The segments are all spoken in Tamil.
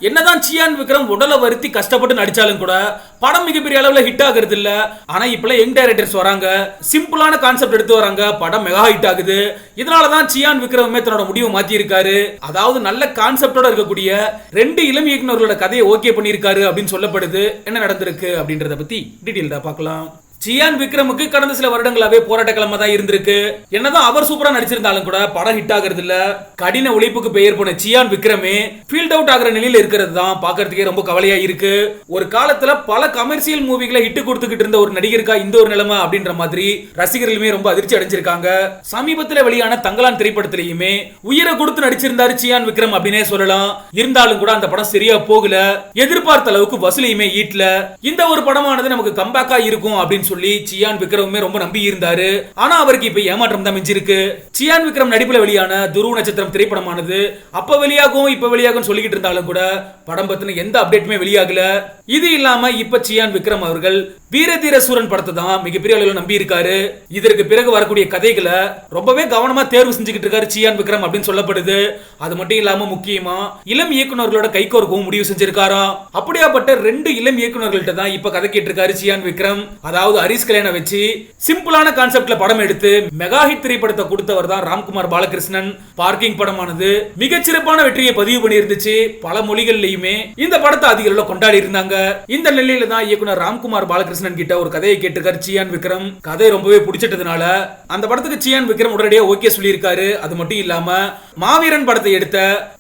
என்னதான் சியான் விக்ரம் உடலை வருத்தி கஷ்டப்பட்டு நடிச்சாலும் கூட படம் மிகப்பெரிய அளவுல ஹிட் ஆகுறது இல்ல. ஆனா இப்ப யங் டைரக்டர்ஸ் வராங்க, சிம்பிளான கான்செப்ட் எடுத்து வராங்க, படம் மெகா ஹிட் ஆகுது. இதனாலதான் சியான் விக்ரமே தன்னோட முடிவை மாத்தி இருக்காரு. அதாவது நல்ல கான்செப்டோட இருக்கக்கூடிய 2 இளம் இயக்குநர்களோட கதையை ஓகே பண்ணியிருக்காரு அப்படின்னு சொல்லப்படுது. என்ன நடந்திருக்கு அப்படின்றத பத்தி டீடைல்டா பார்க்கலாம். சியான் விக்ரமுக்கு கடந்த சில வருடங்களாவே போராட்ட கிளம்ப தான் இருந்திருக்கு. என்னதான் அவர் சூப்பரா நடிச்சிருந்தாலும் கூட படம் ஹிட் ஆகிறது இல்ல. கடின உழைப்புக்கு பெயர் போன சியான் விக்ரமே ஃபீல்ட் அவுட் ஆகிற நிலையில இருக்கிறது தான் பாக்கிறதுக்கே ரொம்ப கவலையா இருக்கு. ஒரு காலத்துல பல கமர்ஷியல் மூவிகளை ஹிட் கொடுத்துக்கிட்டு இருந்த ஒரு நடிகருக்கா இந்த ஒரு நிலைமை அப்படின்ற மாதிரி ரசிகர்களுமே ரொம்ப அதிர்ச்சி அடைஞ்சிருக்காங்க. சமீபத்தில் வெளியான தங்கலான் திரைப்படத்திலேயுமே உயிரை கொடுத்து நடிச்சிருந்தாரு சியான் விக்ரம் அப்படின்னே சொல்லலாம். இருந்தாலும் கூட அந்த படம் சரியா போகல, எதிர்பார்த்த அளவுக்கு வசூலையுமே ஈட்டல. இந்த ஒரு படமானது நமக்கு கம்பேக்கா இருக்கும் அப்படின்னு சொல்லி சியான் விக்ரமே ரொம்ப நம்பி இருந்தாரு. ஆனா அவருக்கு இப்ப ஏமாற்றம் தான் மிஞ்சிருக்கு. சியான் விக்ரம் நடிப்புல வெளியான துருவ நட்சத்திரம் திரைப்படமானது அப்ப வெளியாகும் இப்ப வெளியாகும் சொல்லிக்கிட்டு இருந்தாலும் கூட படம் பத்தின எந்த அப்டேட்டுமே வெளியாகல. இது இல்லாம இப்ப சியான் விக்ரம் அவர்கள் வீரதீர சூரன் படத்தை தான் மிகப்பெரிய அளவில் நம்பி இருக்காரு. இதற்கு பிறகு வரக்கூடிய கதைகளை ரொம்பவே கவனமா தேர்வு செஞ்சுக்கிட்டு இருக்காரு சியான் விக்ரம் அப்படின்னு சொல்லப்படுது. அது மட்டும் இல்லாம முக்கியமா இளம் இயக்குநர்களோட கைகோர்க்கவும் முடிவு செஞ்சிருக்காராம். அப்படியாப்பட்ட 2 இளம் இயக்குநர்கள்ட்ட தான் இப்ப கதை கேட்டிருக்காரு சியான் விக்ரம். அதாவது ஹரிஸ் கல்யாண வச்சு சிம்பிளான கான்செப்ட்ல படம் எடுத்து மெகா ஹிட் திரைப்படத்தை கொடுத்தவர் தான் ராம்குமார் பாலகிருஷ்ணன். பார்க்கிங் படமானது மிகச்சிறப்பான வெற்றியை பதிவு பண்ணி இருந்துச்சு. பல மொழிகள்லயுமே இந்த படத்தை அதிக அளவுல கொண்டாடி இருந்தாங்க. இந்த நிலையில தான் இயக்குனர் ராம்குமார் பாலகிருஷ்ணன் கிட்ட ஒரு கதையை கேட்டிருக்காரு சியான் விக்ரம். கதை ரொம்பவே பிடிச்சிட்டதுனால அந்த படத்துக்கு சியான் விக்ரம் உடனடியா ஓகே சொல்லியிருக்காரு. அது மட்டும் இல்லாம மாவீரன் படத்தை எடுத்த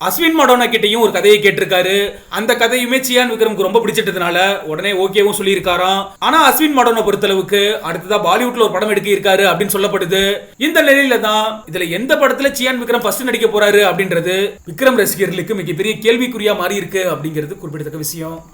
அஸ்வின் மடோனா கிட்டையும் ஒரு கதையை கேட்டிருக்காரு. அந்த கதையுமே சியான் விக்ரமுக்கு ரொம்ப பிடிச்சிட்டதுனால உடனே ஓகேவும் சொல்லியிருக்காராம். ஆனா அஸ்வின் மடோனா பொறுத்தளவுக்கு அடுத்ததா பாலிவுட்ல ஒரு படம் எடுக்க இருக்காரு அப்படின்னு சொல்லப்படுது. இந்த நிலையில தான் இதுல எந்த படத்துல சியான் விக்ரம் ஃபர்ஸ்ட் நடிக்க போறாரு அப்படின்றது விக்ரம் ரசிகர்களுக்கு மிகப்பெரிய கேள்விக்குறியா மாறி இருக்கு அப்படிங்கிறது குறிப்பிடத்தக்க விஷயம்.